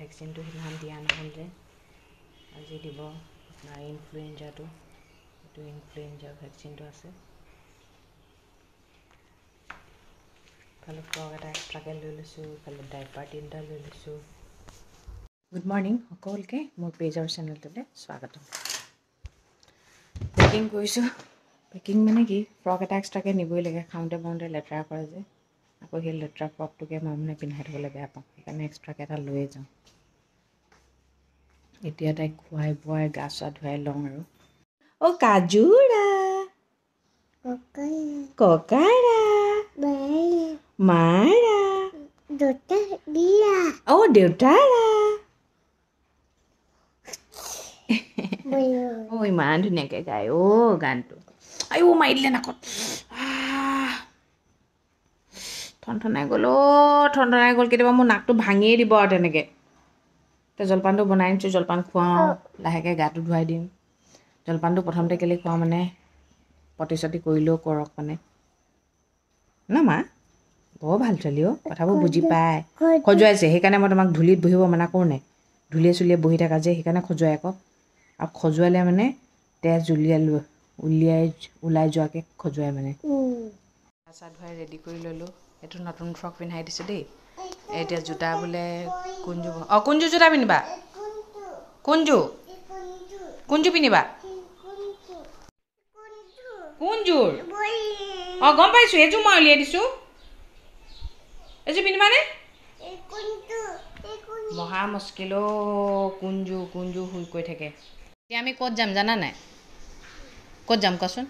ভেকচিনটো সিমান দিয়া নহ'ল যে আজি দিব আপোনাৰ ইনফ্লুৱেঞ্জাটো এইটো ইনফ্লুৱেঞ্জা ভেকচিনটো আছে ইফালে ফ্ৰক এটা এক্সট্ৰাকৈ লৈ লৈছোঁ ইফালে ডাইপাৰ 3টা লৈ লৈছোঁ গুড মৰ্ণিং সকলোকে মোৰ পেজ আৰু চেনেলটোলৈ স্বাগতম পেকিং কৰিছোঁ পেকিং মানে কি ফ্ৰক এটা এক্সট্ৰাকৈ নিবই লাগে খাওঁতে বওঁতে লেতেৰা কৰে যে আকৌ সেই লেতেৰা ফ্ৰকটোকে মই মানে পিন্ধাই থ'বলৈ বেয়া পাওঁ সেইকাৰণে এক্সট্ৰাকৈ এটা লৈয়ে যাওঁ এতিয়া তাইক খুৱাই বোৱাই গা চা ধুৱাই লওঁ আৰু অ' কাজুৰা ককাৰা মাৰা অ' দেউতাৰা অ' ইমান ধুনীয়াকৈ গায় অ' গানটো আইও মাৰি দিলে নাকত ঠনঠনাই গ'ল ঠনঠনাই গ'ল কেতিয়াবা মোৰ নাকটো ভাঙিয়ে দিব আৰু তেনেকৈ এতিয়া জলপানটো বনাই আনিছোঁ জলপান খুৱাওঁ লাহেকৈ গাটো ধুৱাই দিম জলপানটো প্ৰথমতে কেলৈ খুৱাওঁ মানে প্ৰতিশ্ৰুতি কৰিলেও কৰক মানে ন মা বৰ ভাল ছোৱালী অ' কথাবোৰ বুজি পায় খজুৱাইছে সেইকাৰণে মই তোমাক ধূলিত বহিব মানা কৰোঁ নাই ধূলিয়ে চুলিয়ে বহি থাকা যে সেইকাৰণে খজুৱাই আকৌ আৰু খজুৱালে মানে তেজ ওলাই যোৱাকৈ খজুৱাই মানে গা চা ধুৱাই ৰেডি কৰি ল'লোঁ এইটো নতুন ফ্ৰক পিন্ধাই দিছোঁ দেই এতিয়া জোতা বোলে কোনযোৰ অঁ কোনযোৰ জোতা পিন্ধিবা কোনযোৰ পিন্ধিবা কোনযোৰ অঁ গম পাইছোঁ এইযোৰ মই উলিয়াই দিছোঁ এইযোৰ পিন্ধিবানে মহা মুস্কিল কোনযোৰ শুই কৈ থাকে এতিয়া আমি ক'ত যাম জানা নাই ক'ত যাম কোৱাচোন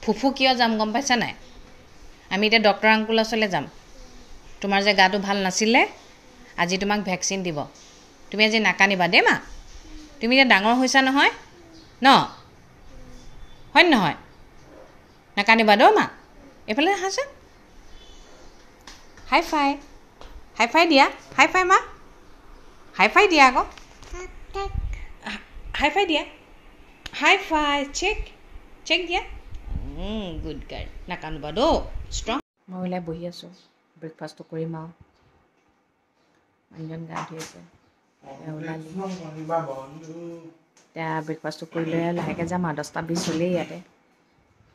ফুফু কিয় যাম গম পাইছা নাই আমি এতিয়া ডক্টৰ আংকুলৰ ওচৰলৈ যাম তোমাৰ যে গাটো ভাল নাছিলে আজি তোমাক ভেকচিন দিব তুমি আজি নাকানিবা দেই মা তুমি এতিয়া ডাঙৰ হৈছা নহয় ন হয় নহয় নাকানিবা দেই মা এইফালে আহাচোন হাই ফাই দিয়া মা হাই ফাই দিয়া আকৌ হাই ফাই দিয়া চেক দিয়া গুড গাৰ্ল নাকানিবা দৌ ষ্ট্ৰং মই ওলাই বহি আছোঁ ব্ৰেকফাষ্টটো কৰিম আৰু মানুহজন গা ধুই আছে ওলালি এতিয়া ব্ৰেকফাষ্টটো কৰি লৈ লাহেকৈ যাম আৰু 10:20 হ'লেই ইয়াতে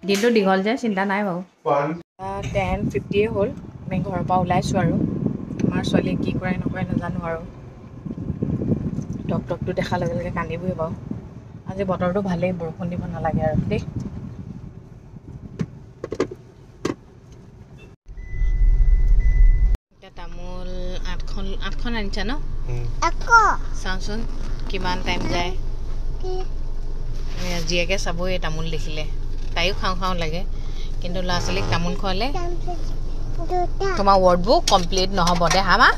দিনটো দীঘল যে চিন্তা নাই বাৰু 10:50 হ'ল আমি ঘৰৰ পৰা ওলাইছোঁ আৰু আমাৰ ছোৱালীয়ে কি কৰে নকৰে নাজানো আৰু ডক্টৰটো দেখাৰ লগে লগে কান্দিবই বাৰু আজি বতৰটো ভালেই বৰষুণ দিব নালাগে আৰু দেই এতিয়া তামোল 8খন আনিছা ন চাওঁচোন কিমান টাইম যায় জীয়েকে চাবই তামোল দেখিলে তাইও খাওঁ লাগে কিন্তু ল'ৰা ছোৱালীক তামোল খোৱালে তোমাৰ ৱৰ্ডবুক কমপ্লিট নহ'ব দে হা মা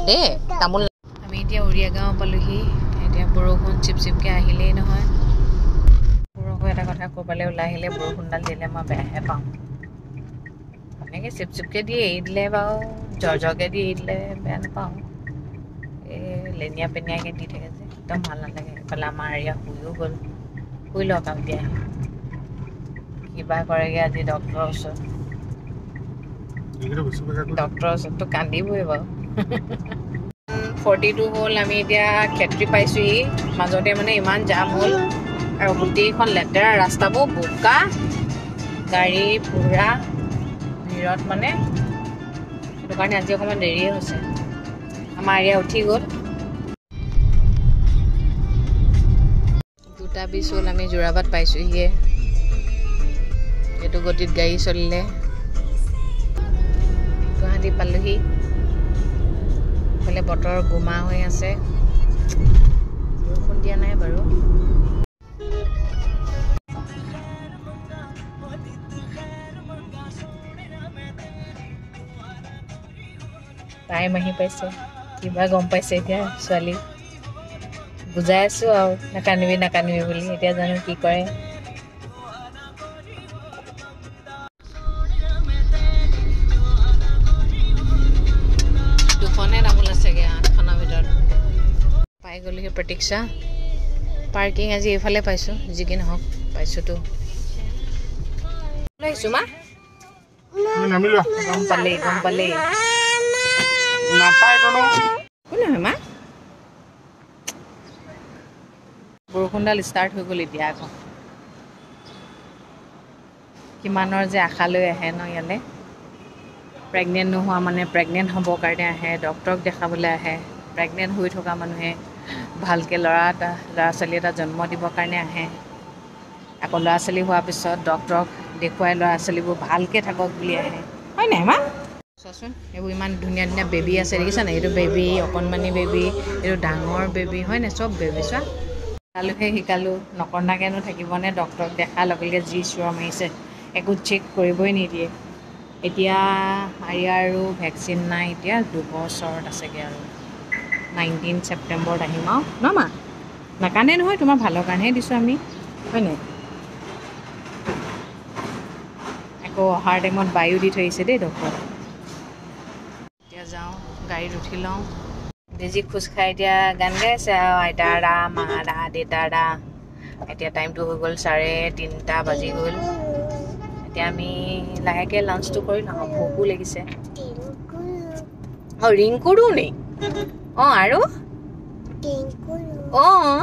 দেই তামোল আমি এতিয়া উৰিয়া গাঁও পালোহি এতিয়া বৰষুণ চিপকৈ আহিলেই নহয় বৰষুণ এটা কথা ক'ৰবালৈ ওলাই আহিলে বৰষুণডাল দিলে মই বেয়াহে পাওঁ এনেকৈ চিপকৈ দি এৰি দিলে বাৰু জৰকৈ দি এৰি দিলে বেয়া নাপাওঁ এই লেনিয়া পেনিয়াকৈ দি থাকে যে একদম ভাল নালাগে এইফালে আমাৰ এৰিয়া শুই লওক আৰু এতিয়া কিবা কৰেগৈ আজি ডক্টৰৰ ওচৰততো কান্দিবই বাৰু 42 হ'ল আমি এতিয়া ক্ষেত্ৰী পাইছোঁহি মাজতে মানে ইমান জাম হ'ল আৰু গোটেইখন লেতেৰা ৰাস্তাবোৰ বোকা গাড়ী পুৰা ভিৰত মানে সেইটো কাৰণে আজি অকণমান দেৰিয়ে হৈছে আমাৰ এৰিয়া উঠি গ'ল 2:20 হ'ল আমি যোৰাবাট পাইছোঁহিয়ে এইটো গতিত গাড়ী চলিলে গুৱাহাটী পালোহি এইফালে বতৰ গোমা হৈ আছে বৰষুণ দিয়া নাই বাৰু টাইম আহি পাইছে কিবা গম পাইছে এতিয়া ছোৱালী বুজাই আছোঁ আৰু নাকানিবি বুলি এতিয়া জানো কি কৰে পাই গ'লোহি প্ৰতীক্ষা পাৰ্কিং আজি এইফালে পাইছোঁ যি কি নহওক পাইছোঁতো আহিছোঁ মা গম পালেই কোন নহয় মা বৰষুণডাল ষ্টাৰ্ট হৈ গ'ল এতিয়া আকৌ কিমানৰ যে আশা লৈ আহে ন ইয়ালৈ প্ৰেগনেণ্ট নোহোৱা মানে প্ৰেগনেণ্ট হ'বৰ কাৰণে আহে ডক্তৰক দেখাবলৈ আহে প্ৰেগনেণ্ট হৈ থকা মানুহে ভালকৈ ল'ৰা ছোৱালী এটা জন্ম দিবৰ কাৰণে আহে আকৌ ল'ৰা ছোৱালী হোৱাৰ পিছত ডক্তৰক দেখুৱাই ল'ৰা ছোৱালীবোৰ ভালকৈ থাকক বুলি আহে হয় নাই মা চোৱাচোন এইবোৰ ইমান ধুনীয়া ধুনীয়া বেবী আছে দেখিছা নাই এইটো বেবী অকণমানি বেবী এইটো ডাঙৰ বেবী হয় নাই চব বেবী চোৱা শিকালোঁ নকন্দাকেনো থাকিবনে ডক্তৰক দেখাৰ লগে লগে যি চিঞৰ মাৰিছে একো চেক কৰিবই নিদিয়ে এতিয়া আৰু ভেকচিন নাই এতিয়া 2 বছৰত আছেগৈ আৰু 19 ছেপ্টেম্বৰত আহিম আৰু ন মা নাকান্দে নহয় তোমাৰ ভালৰ কাৰণেহে দিছোঁ আমি হয় নাই আকৌ অহাৰ টাইমত বায়ু দি থৈ আহিছে দেই ডক্তৰ এতিয়া যাওঁ গাড়ীত উঠি লওঁ বেজি খোজ খাই এতিয়া গান গাই আছে আৰু আইতাৰ দা মা দা দেউতাৰ দা এতিয়া টাইমটো হৈ গ'ল 3:30 বাজি গ'ল এতিয়া আমি লাহেকৈ লাঞ্চটো কৰি লওঁ ভোকো লাগিছে অঁ ৰিংকুৰো নি অঁ আৰু অঁ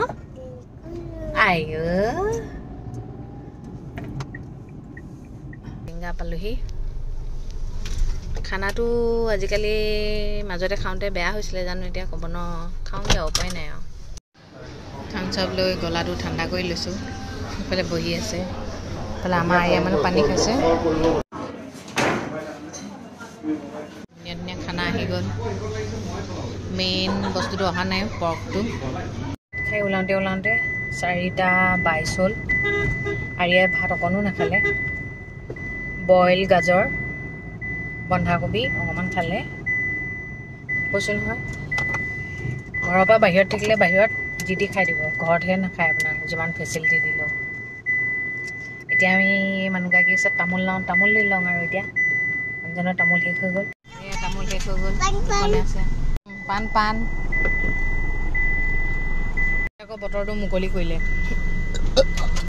আইঅ ৰিংগা পালোহি খানাটো আজিকালি মাজতে খাওঁতে বেয়া হৈছিলে জানো এতিয়া ক'ব ন খাওঁগৈ উপায় নাই আৰু থামছ আপ লৈ গলাটো ঠাণ্ডা কৰি লৈছোঁ সেইফালে বহি আছে এইফালে আমাৰ আৰিয়া মানুহ পানী খাইছে ধুনীয়া ধুনীয়া খানা আহি গ'ল মেইন বস্তুটো অহা নাই পৰ্কটো খাই ওলাওঁতে 4:22 হ'ল আৰিয়াই ভাত অকণো নাখালে বইল গাজৰ বন্ধাকবি অকণমান খালে কৈছোঁ নহয় ঘৰৰ পৰা বাহিৰত থাকিলে বাহিৰত যি টি খাই দিব ঘৰতহে নাখায় আপোনাৰ যিমান ফেচিলিটি দিলেও এতিয়া আমি মানুহগৰাকী ওচৰত তামোল দি লওঁ আৰু এতিয়া মানুহজনৰ তামোল শেষ হৈ গ'ল তামোল শেষ হৈ গ'ল দুখনে আছে পাণ আকৌ বতৰটো মুকলি কৰিলে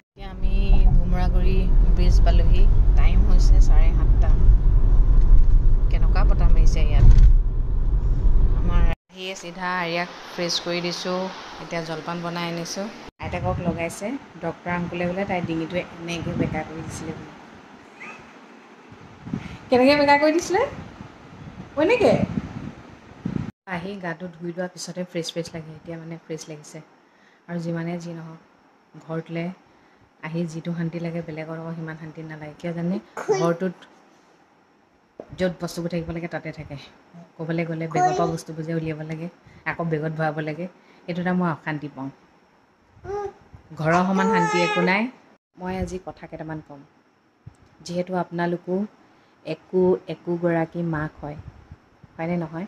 এতিয়া আমি ভোমৰাগুৰি ব্ৰিজ পালোহি টাইম হৈছে 7:30 কেনেকুৱা বতাহ মাৰিছে ইয়াত আমাৰ আহিয়ে চিধা আৰিয়াক ফ্ৰেছ কৰি দিছোঁ এতিয়া জলপান বনাই আনিছোঁ আইতাকক লগাইছে ডক্টৰ আংকুলে বোলে তাইৰ ডিঙিটোৱে এনেকৈ বেকা কৰি দিছিলে বোলে কেনেকৈ বেকা কৰি দিছিলে এনেকৈ আহি গাটো ধুই লোৱাৰ পিছতে ফ্ৰেছ লাগে এতিয়া মানে ফ্ৰেছ লাগিছে আৰু যিমানে যি নহওক ঘৰটোলৈ আহি যিটো শান্তি লাগে বেলেগৰ লগত সিমান শান্তি নালাগে কিয় জানে ঘৰটোত য'ত বস্তুবোৰ থাকিব লাগে তাতে থাকে ক'বলৈ গ'লে বেগৰ পৰা বস্তুবোৰ যে উলিয়াব লাগে আকৌ বেগত ভৰাব লাগে এইটো এটা মই অশান্তি পাওঁ ঘৰৰ সমান শান্তি একো নাই মই আজি কথা কেইটামান ক'ম যিহেতু আপোনালোকো একোগৰাকী মাক হয়নে নহয়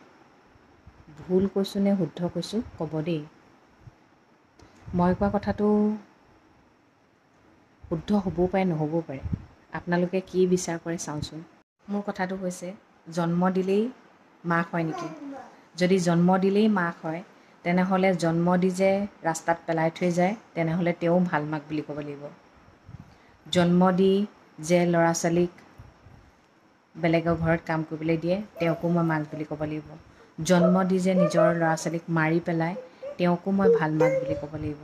ভুল কৈছোঁ নে শুদ্ধ কৈছোঁ ক'ব দেই মই কোৱা কথাটো শুদ্ধ হ'বও পাৰে নহ'বও পাৰে আপোনালোকে কি বিচাৰ কৰে চাওঁচোন মোৰ কথাটো হৈছে জন্ম দিলেই মাক হয় নেকি যদি জন্ম দিলেই মাক হয় তেনেহ'লে জন্ম দি যে ৰাস্তাত পেলাই থৈ যায় তেনেহ'লে তেওঁ ভাল মাক বুলি ক'ব লাগিব জন্ম দি যে ল'ৰা ছোৱালীক বেলেগৰ ঘৰত কাম কৰিবলৈ দিয়ে তেওঁকো মই মাক বুলি ক'ব লাগিব জন্ম দি যে নিজৰ ল'ৰা ছোৱালীক মাৰি পেলাই তেওঁকো মই ভাল মাক বুলি ক'ব লাগিব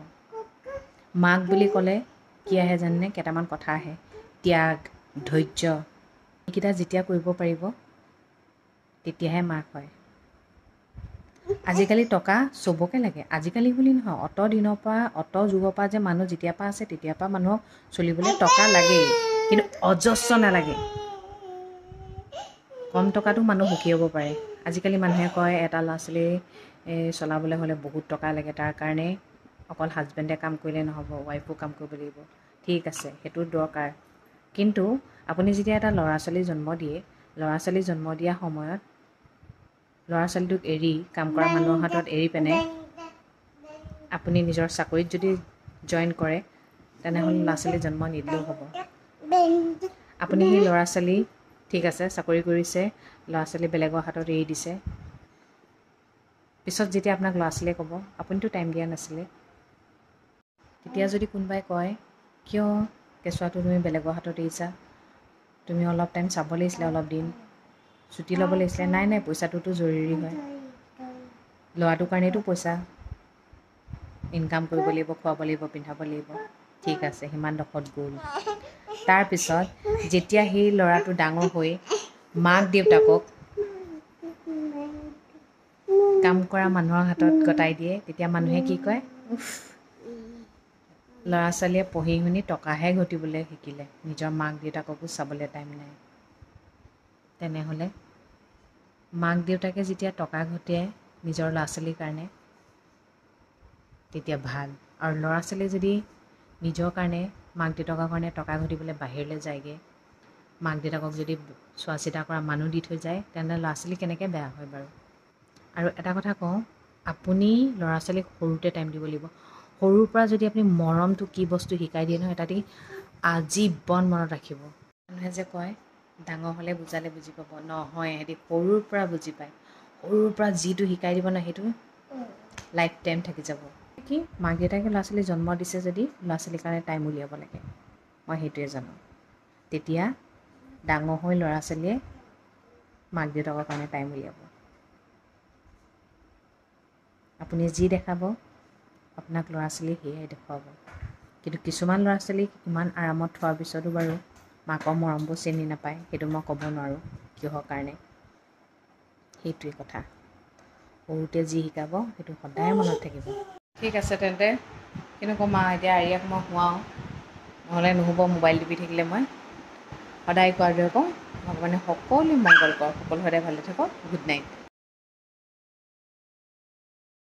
মাক বুলি ক'লে কি আহে জানেনে কেইটামান কথা আহে ত্যাগ ধৈৰ্য এইকেইটা যেতিয়া কৰিব পাৰিব তেতিয়াহে মাক হয় আজিকালি টকা চবকে লাগে আজিকালি বুলি নহয় অত যুগৰ পৰা যে মানুহ যেতিয়াৰ পৰা আছে তেতিয়াৰ পৰা মানুহক চলিবলৈ টকা লাগেই কিন্তু অজস্ৰ নালাগে কম টকাটো মানুহ সুখী হ'ব পাৰে আজিকালি মানুহে কয় এটা ল'ৰা ছোৱালী চলাবলৈ হ'লে বহুত টকা লাগে তাৰ কাৰণে অকল হাজবেণ্ডে কাম কৰিলে নহ'ব ৱাইফো কাম কৰিব লাগিব ঠিক আছে সেইটো দৰকাৰ কিন্তু আপুনি যেতিয়া এটা ল'ৰা ছোৱালী জন্ম দিয়ে ল'ৰা ছোৱালী জন্ম দিয়া সময়ত ল'ৰা ছোৱালীটোক এৰি কাম কৰা মানুহৰ হাতত এৰি পিনে আপুনি নিজৰ চাকৰিত যদি জইন কৰে তেনেহ'লে ল'ৰা ছোৱালী জন্ম নিদিলেও হ'ব আপুনি সেই ল'ৰা ছোৱালী ঠিক আছে চাকৰি কৰিছে ল'ৰা ছোৱালী বেলেগৰ হাতত এৰি দিছে পিছত যেতিয়া আপোনাক ল'ৰা ছোৱালীয়ে ক'ব আপুনিতো টাইম দিয়া নাছিলে তেতিয়া যদি কোনোবাই কয় কিয় কেঁচুৱাটো তুমি বেলেগৰ হাতত এৰিছা তুমি অলপ টাইম চাব লাগিছিলে অলপ দিন ছুটি ল'ব লাগিছিলে নাই পইচাটোতো জৰুৰী হয় ল'ৰাটোৰ কাৰণেতো পইচা ইনকাম কৰিব লাগিব, খুৱাব লাগিব, পিন্ধাব লাগিব। ঠিক আছে, সিমানডোখৰত গ'ল। তাৰপিছত যেতিয়া সেই ল'ৰাটো ডাঙৰ হৈ মাক দেউতাকক কাম কৰা মানুহৰ হাতত গতাই দিয়ে, তেতিয়া মানুহে কি কয়, উফ, ল'ৰা ছোৱালীয়ে পঢ়ি শুনি টকাহে ঘটিবলৈ শিকিলে, নিজৰ মাক দেউতাককো চাবলৈ টাইম নাই। তেনেহ'লে মাক দেউতাকে যেতিয়া টকা ঘটিয়াই নিজৰ ল'ৰা ছোৱালীৰ কাৰণে, তেতিয়া ভাল। আৰু ল'ৰা ছোৱালী যদি নিজৰ কাৰণে, মাক দেউতাকৰ কাৰণে টকা ঘটিবলৈ বাহিৰলৈ যায়গৈ, মাক দেউতাকক যদি চোৱা চিতা কৰা মানুহ দি থৈ যায়, তেনেহ'লে ল'ৰা ছোৱালী কেনেকৈ বেয়া হয় বাৰু। আৰু এটা কথা কওঁ, আপুনি ল'ৰা ছোৱালীক সৰুতে টাইম দিব লাগিব। সৰুৰ পৰা যদি আপুনি মৰমটো কি বস্তু শিকাই দিয়ে নহয়, তাতে আজীৱন মনত ৰাখিব। মানুহে যে কয় ডাঙৰ হ'লে বুজালে বুজি পাব, নহয়, সিহঁতি সৰুৰ পৰা বুজি পায়। সৰুৰ পৰা যিটো শিকাই দিব ন, সেইটো লাইফ টাইম থাকি যাব। কি মাক দেউতাকে ল'ৰা ছোৱালী জন্ম দিছে যদি ল'ৰা ছোৱালীৰ কাৰণে টাইম উলিয়াব লাগে, মই সেইটোৱে জানো। তেতিয়া ডাঙৰ হৈ ল'ৰা ছোৱালীয়ে মাক দেউতাকৰ কাৰণে টাইম উলিয়াব। আপুনি যি দেখাব আপোনাক ল'ৰা ছোৱালীয়ে সেয়াই দেখুৱাব। কিন্তু কিছুমান ল'ৰা ছোৱালীক ইমান আৰামত থোৱাৰ পিছতো বাৰু মাকৰ মৰমবোৰ চিনি নাপায়, সেইটো মই ক'ব নোৱাৰোঁ কিহৰ কাৰণে। সেইটোৱে কথা, সৰুতে যি শিকাব সেইটো সদায় মনত থাকিব। ঠিক আছে তেন্তে, কিন্তু ক'ম আৰু এতিয়া আৰিয়াক মই শুৱাওঁ, নহ'লে নহ'ব মোবাইল টিপি থাকিলে। মই সদায় কোৱাৰ দৰে কওঁ, ভগৱানে সকলো মংগল কৰক, সকলো সদায় ভালে থাকক। Good night.